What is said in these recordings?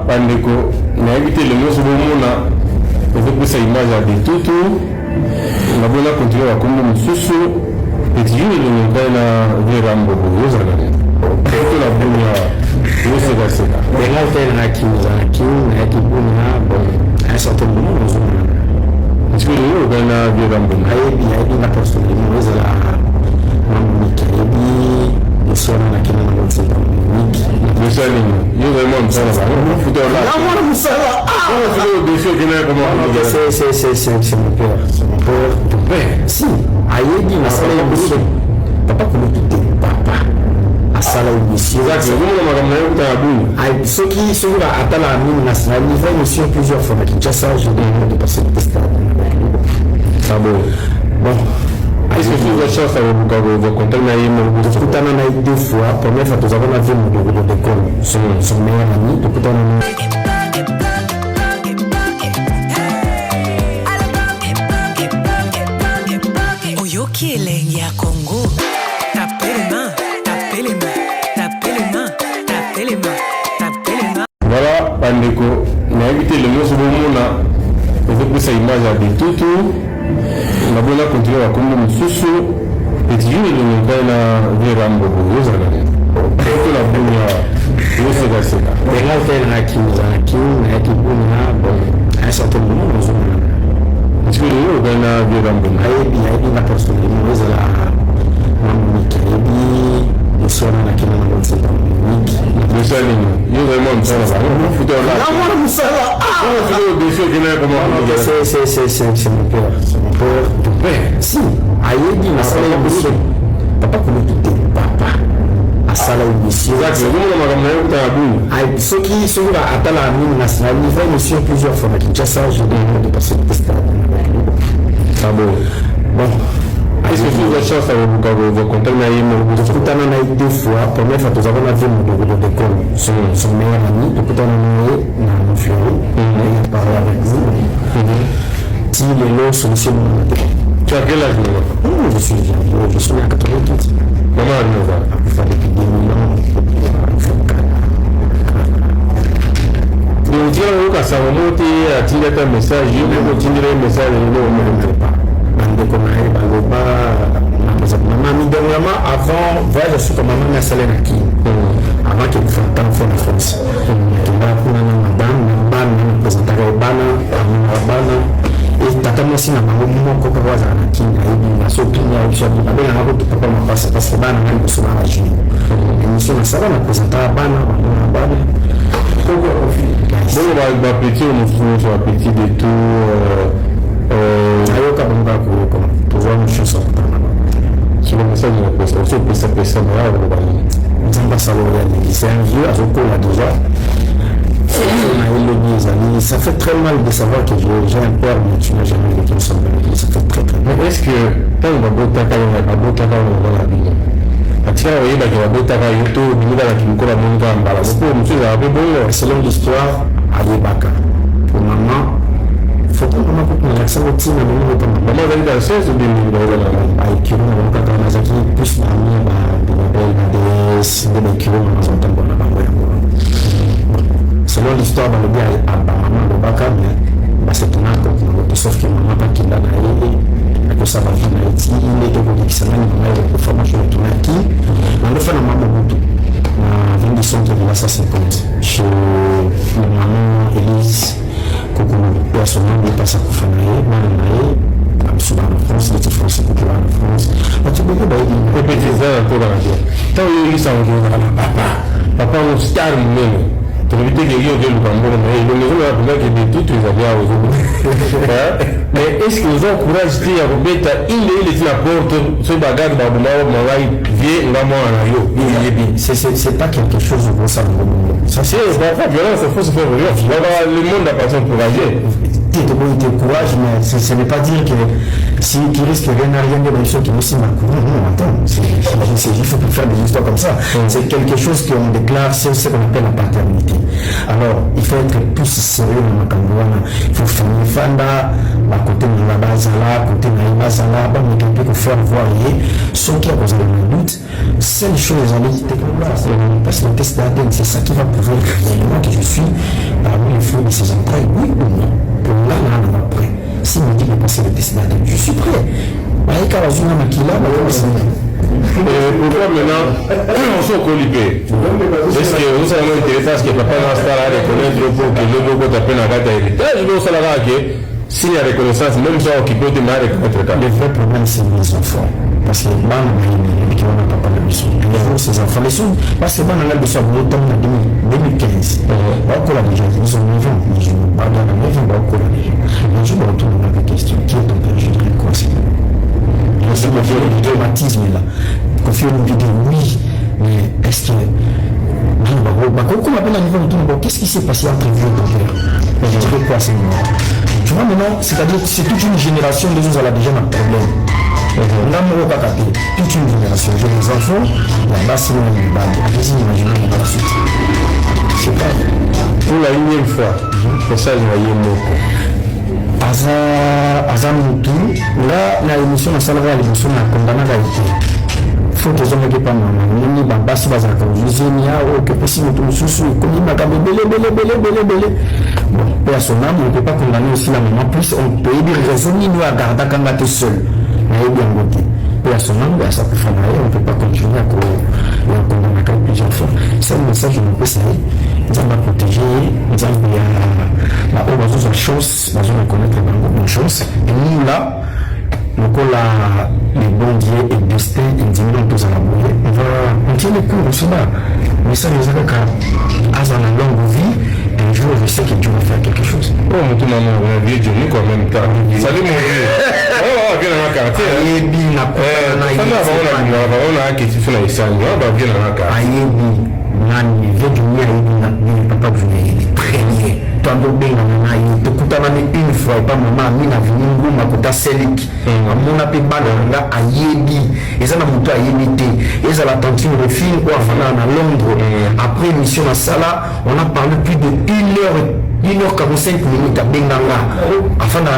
bandeko na éviter le mot sur le monde pour ça image à des tout on a besoin de continuer à comme nous sous et tu veux le monde na virambo vous allez tout la première vous c'est ça mais là on a qui na qui bon à un certain moment est-ce que le monde na virambo ayebi na poste de nous là mambo mikaebi sona na kina na mwanzo Musali, yo vraiment ça là. On fout là. Non, moi je sais là. On fait le défi qui n'est comment c'est mon père, c'est mon père. Si, ayebi na sala ya biso. Papa ko lutte papa. Asala biso. Exact, vous le madame na uta abu. Ai soki sura atala mimi na sala ni fait monsieur plusieurs fois qui Kinshasa je de passer le test. Ça bon. Est-ce que vous avez chance à vous contacter avec deux fois. Première fois, nous avons vu le d'école, son meilleur ami. Oyoki elengi ya Congo. Tapez les mains, tapez les mains, tapez les mains, tapez les mains, tapez les mains. Voilà, bandeko, na éviter le mot sur le monde pour ça image à des tout on a besoin de continuer à comme nous sous et tu veux le monde na virambo vous allez tout la première vous c'est ça mais là on a qui na qui bon à un certain moment est-ce que le monde na virambo ayebi na poste de nous là mambo mikaebi sona na kina na mwanzo Musali, yo vraiment ça là. On fout là. Non, moi je sais là. On fait le défi qui n'est comment c'est mon père, c'est mon père. Si, ayebi na sala ya biso. Papa ko lutte papa. Asala biso. Exact, vous le madame na uta abu. Ai soki sura atala mimi na sala ni fait monsieur plusieurs fois qui Kinshasa je de passer le test. Ça bon. Est-ce que vous avez chance à vous contacter avec deux fois. Première fois, nous avons vu le d'école, son meilleur ami. Nous avons na Fiori. Il a parlé avec vous. Si les lots sont ici, tu as quel âge maintenant? Je suis à 88. Maman a il fallait depuis 2000 ans. Donc, tu as un message, je vais continuer un message, je ne pas. Maman dernièrement avant voyage sur comme maman a salé na ki avant qu'il fasse tant faire en France tu vas pour madame présenter bana et tata moi si na maman mon copain voisin na ki na so pinya ou so bi ba na ko papa ma passe parce que bana na so na jini et monsieur na sala na présenter bana bon va petit on se voit petit de tout ayoka bonga ko pouvoir une chose sur le message de la personne, on peut s'appeler ça, mais là, on va c'est un vieux, à Zokola déjà. Ça fait très mal de savoir que j'ai un père, mais tu n'as jamais vécu ensemble. Ça fait très mal. Mais est-ce que, quand on va botter, on va la vie, selon l'histoire, à Yébaka, pour maman, faut que maman coupe l'accent au petit, mais maman va maman va être à 16 ou 2000 plus selon l'histoire, dans le bien à maman de Baka, mais c'est un acte, sauf que maman pas qu'il a que ça va venir ici, il est de qui s'amène dans la formation de Tunaki. On le fait dans maman Boutou, dans une du centre de la 150, chez la maman Élise, Coucou, personnellement, il passe à Koufanaï, Mananaï. Souvent en France, les Français qui vont en France. Tu peux pas dire répétez ça encore dans la vie. Tant que ça papa, on star même. Tu veux dire qu'il y a des Lukambo, mais le maison là, pour qu'il y ait tout les avions aux autres. Mais est-ce que vous avez courage de dire à il est la porte, ce bagage, c'est pas quelque chose de bon ça. Ça c'est pas violence, il faut se faire violence. Le monde n'a pas besoin de courager. De courage, mais ce n'est pas dire que si qui risque rien à rien de la chose qui nous signe non, attends, il faut faire des histoires comme ça. C'est quelque chose qu'on déclare, c'est ce qu'on appelle la paternité. Alors, il faut être plus sérieux dans la Cambouana. Il faut faire une fanda, côté de la base là, côté de la base là, il faut faire voir ceux qui ont posé le doute. Seule chose à l'équité, parce que le test d'ADN, c'est ça qui va prouver réellement que je suis ses entrailles, oui ou non? Pour là, on est prêt. Si me dit de passer le test d'ADN, je suis prêt. Pourquoi maintenant, on s'en colipé? Est-ce que vous savez intéressant que papa n'a pas à reconnaître pour que le logo t'appelle à la héritage? Je sais là que s'il y a reconnaissance, même ça occupé de ma reconnaître. Le vrai problème, c'est les enfants. Parce que man, qui n'a pas parlé de son. Ces enfants, les sons, parce que man, on a besoin de l'automne en 2015. Encore là déjà, ils ont 9 ans. Ils ont pas dans la 9 ans, encore là déjà. Un jour, on retourne à la question. Qui est ton père? Je dirais quoi? C'est le traumatisme là. Confier une vidéo, oui, mais est-ce que. Comment appelle à niveau de qu'est-ce qui s'est passé entre vous et ton père? Je dirais quoi, c'est moi. Tu vois maintenant, c'est-à-dire que c'est toute une génération de gens qui ont déjà un problème. L'amour pas capé, toute une génération. J'ai des enfants, là-bas c'est une bague. Allez-y, imaginez la suite. Je sais pas. Pour la énième fois, pour ça, je vais y aller. Azamutu, là, la émission, la salle à l'émission, la condamnée à été. Faut que les hommes ne pas maman. Ni bamba si bazar comme je dis, ni a aucun possible tout sous comme il m'a capé belé. Bon, personne ne peut pas condamner aussi la maman. Plus on peut dire raison ni nous à garder quand on est seul. Mais bien côté. Personne ne ça peut faire on ne peut pas continuer à condamner plusieurs fois. C'est un message que nous peut saluer. Nous allons protéger, nous allons la haute la chance, nous allons connaître la bonne chance. Et nous là. Donc là, les bons dieux et le destin, ils disent non, tous à la bouille. On tient le cours aussi là. Mais ça, nous avons qu'à dans la longue vie, un jour, je sais que Dieu va faire quelque chose. Oh, mon tout maman, on a vu Dieu, nous quand même. Salut mon Dieu. Oh, viens dans la carte. Ayebi, na on a question sur la Issa, on va bien dans la carte. Ayebi, nani, viens du mien, ayebi, papa, vous venez, premier. Tando benga na yi tokutana ni une fois pas maman mina vinungu makuta selik amona pe bana nga ayebi eza na mutu ayebi te eza la tantine refine quoi fana na Londres après émission na sala on a parlé plus de 1h45 minutes à benganga afin na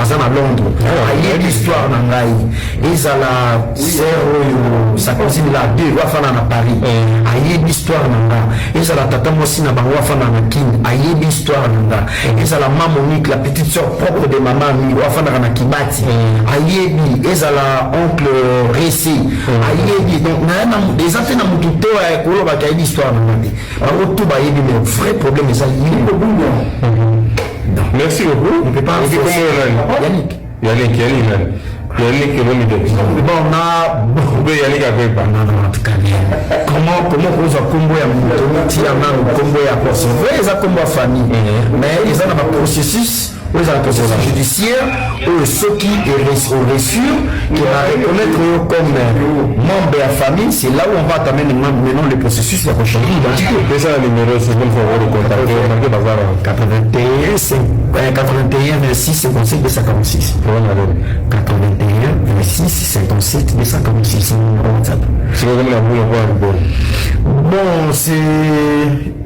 azana Londres ayebi histoire na ngai eza la zéro sa cousine la 2 afana na Paris ayebi histoire na nga eza la tata mosi na bango afana na King ayebi histoire et ça la maman Monique, la petite soeur propre de maman mi wafana na kibati ayebi eza la oncle Récé ayebi donc na des affaires na mututo ya kolo ba kayebi histoire na mati ba tout ba yebi mais vrai problème eza yini ko bungo. Merci beaucoup. On peut pas Yannick bon na Yannick avait pas comment cause combo ya mutu ya na combo ya personne vrai eza combo ya famille mais ils ont un processus judiciaire où ceux qui reçu qui va reconnaître comme membre de la famille, c'est là où on va entamer maintenant le processus de la recherche d'identité. C'est ça le numéro, c'est bon pour vous contacter. 81 26 57 246. 81 26 57 246, c'est mon WhatsApp. C'est comme la boule. Bon, c'est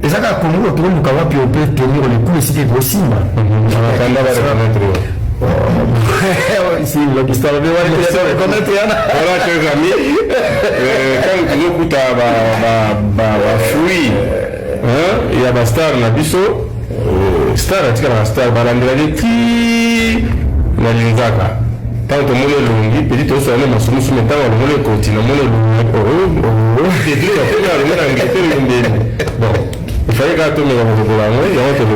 exactement comme nous, tout le monde peut tenir le coup et c'était possible. Si l'histoire de voilà chers amis quand nous écoutons fruit il y a star na biso star atika na star balandela ti na lingaka tant que mon longi petit aussi on est masomo sur temps on le continue mon longi c'est bien bon il fallait que tout le monde soit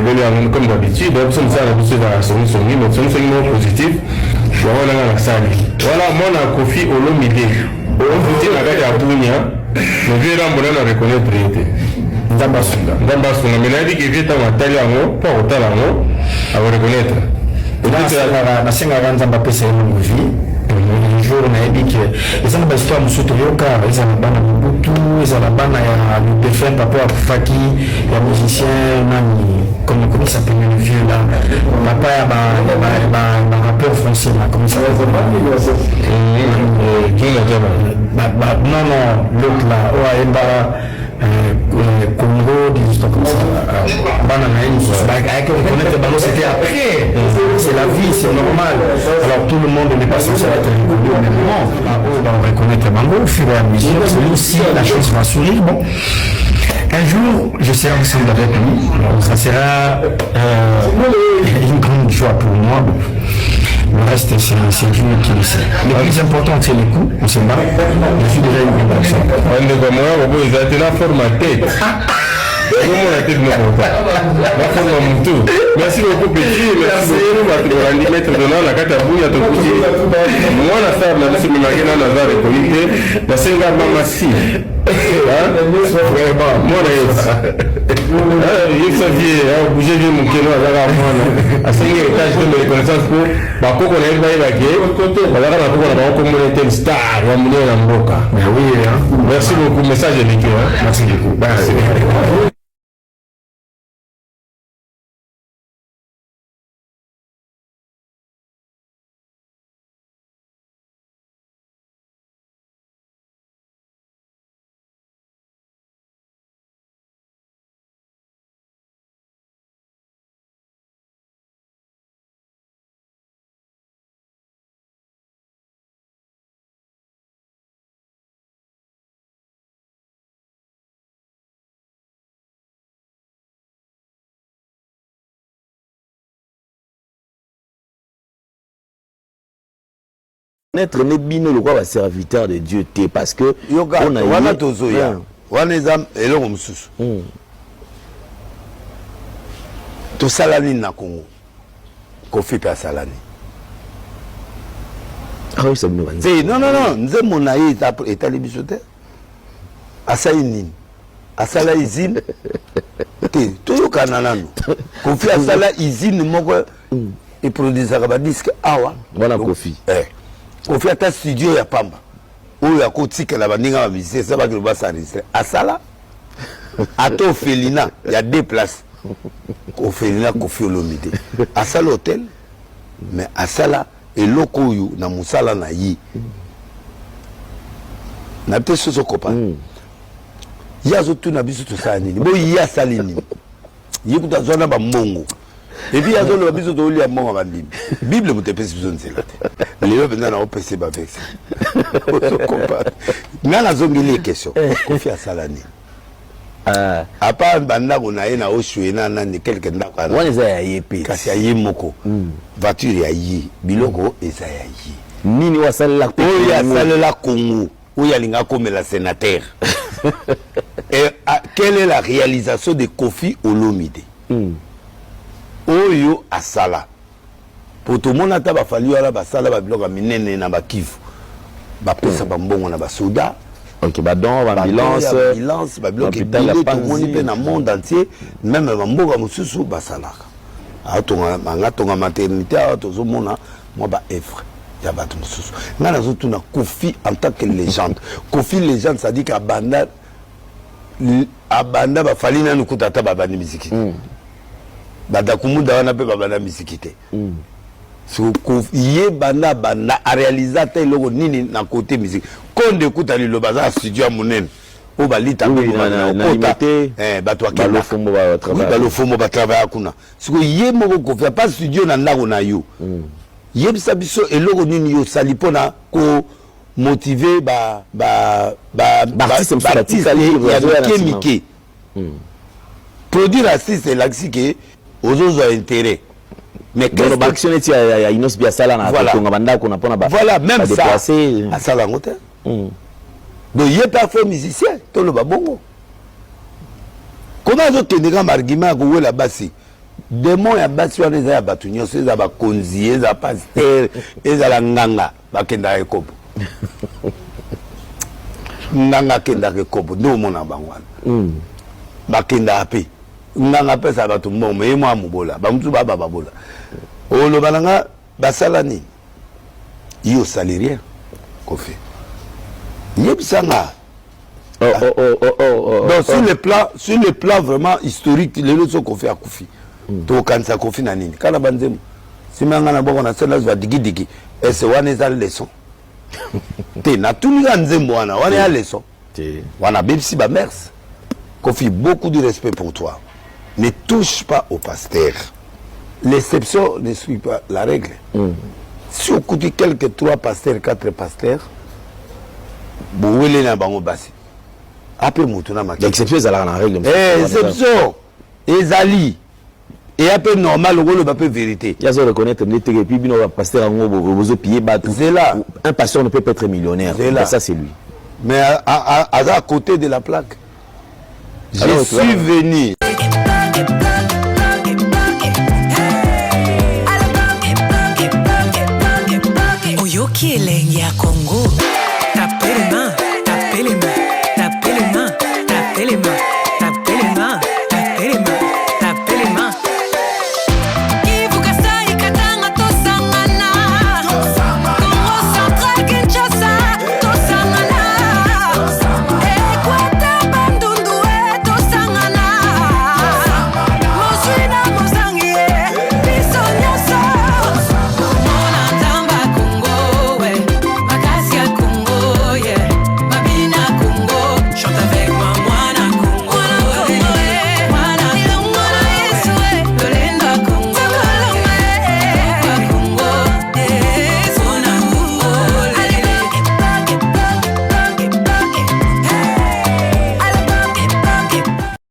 comme d'habitude, donc ça a besoin de la solution, mais c'est une positive. Voilà, moi, on a Kofi Olomide. On dit la gare à Bounia, mais vieux là, on reconnaître. Ndambasuna, mais il dit que vieux temps à Taliamo, pas au Talamo, à reconnaître. La Sénégalaise n'a pas passé une vie. Le jour on a dit que les gens histoire musuto yoka ils ont bana Mobutu ils ont bana ya le défunt papa Faki ya musicien nani comment il s'appelle le vieux là papa ya ba rappeur français là comment ça non l'autre là Oaemba Congo, des histoires comme ça. C'était après. C'est la vie, c'est normal. Alors tout le monde n'est pas censé être rigolo au même moment. On va reconnaître Bango au fur et à mesure. C'est aussi la chose va sourire. Bon. Un jour, je serai ensemble avec lui. Ça sera une grande joie pour moi. Le reste, c'est lui qui le sait. Le plus important, c'est le coup. On se bat. Je suis déjà une bonne personne. On est comme moi, vous avez la forme à tête. Comment la tête n'a pas la forme à mon. Merci beaucoup, petit. Merci beaucoup. On va mettre dans la carte à bout. Moi, la femme, la laisse me marquer dans la zone de qualité. La singa maman si. Moi, il faut bouger mon kilo à la cinquième étage de mes connaissances pour ma coco n'est pas évacuée. Voilà, on a communauté star, on a mené la mboka. Merci beaucoup, message de l'équipe. Merci beaucoup. Être né bino le roi va serviteur de Dieu t'es parce que yoga wana tozoya wana ezam elongo mususu to salani na Congo Kofi pe salani ah oui ça me va non nze mona ye etali biso te asali nini asala izine te toyokana nano Kofi asala izine moko et produisaka ba disque awa wana Kofi Kofi ata studio ya pamba oyo ya kotikela baninga ba musicien ça va que le bas s'enregistrer asala ato Felina il y a deux places Felina Kofi Olomide asala hôtel mais asala eloko oyo na musala na yi na te soso copain yazo tu na biso to sa nini bo yi asali nini yi kutazona ba mbongo et puis yazo le biso to lia mbongo ba bible bible mutepesi biso nzela te lelo benda na opc ba vex so copain ngana zongeli question Kofi asala nini à part banda kuna ye na oshwe na nani quelque ndako ana wana za ya yepe kasi ya ye moko voiture ya yi biloko eza ya yi nini wasalela ko ya salela Congo où ya linga comme la sénateur et quelle est la réalisation de Kofi Olomide oyo asala pour tout le monde ata ba fali wala basala ba biloko minene na ba kivu ba pesa ba mbongo na ba soda. Ok, bah donc, ambulance, bah bloc et billet, tout le monde est dans le monde entier, même à Mamboga, Moussou, Bassalar. À ton maternité, à ton zomona, moi, bah, effre. Il y a battu Moussou. Nous avons tout Kofi en tant que légende. Kofi légende, ça dit qu'à Banda, bah, Falina nous coûte à Tababani Misiki. Badakumouda, on a peu Babana Misikité. Yé banda a réalisé tel logo nini na côté musique quand écoute ali le bazar studio monen o balita balofomo ba travailler kuna siko yé moko ko fait pas studio na ndako na yo yé bisa biso e logo nini yo sali pona ko motiver ba artiste ya mike produire artiste et l'axi aux autres intérêt. Mais qu'est-ce que action est ya inos bia sala na ko ngabanda ko na pona ba voilà même ça à sala ngote donc yé parfois musicien to le babongo comment zo kendeka argument ko wela basi démon ya basi wana za batunyo se za ba konzier za pasteur eza la nganga bakenda ekopo nganga kenda ekopo ndo mona bangwana bakenda ape nganga pesa batu mbongo mais moi mubola ba mutu baba babola o lo balanga basala ni yo salarié Kofi yebisanga donc sur le plan vraiment historique les autres Kofi a Kofi to kanisa Kofi na nini kana banzemu simanga na boko na sala za digidigi et c'est wana za leçon te na tunika nzembo wana ya leçon wana bebsi ba merci Kofi beaucoup de respect pour toi. Ne touche pas au pasteur. L'exception ne suit pas la règle. Si on coûte quelques 3 pasteurs, 4 pasteurs, vous voulez la bango bassi. Après Moutuna Maki. L'exception est à la règle. Exception. Ezali. Et un peu normal, le peu vérité. Il y a à reconnaître, et puis il va passer un pasteur ne peut pas être millionnaire. Ça, c'est lui. Mais à côté de la plaque, je suis venu.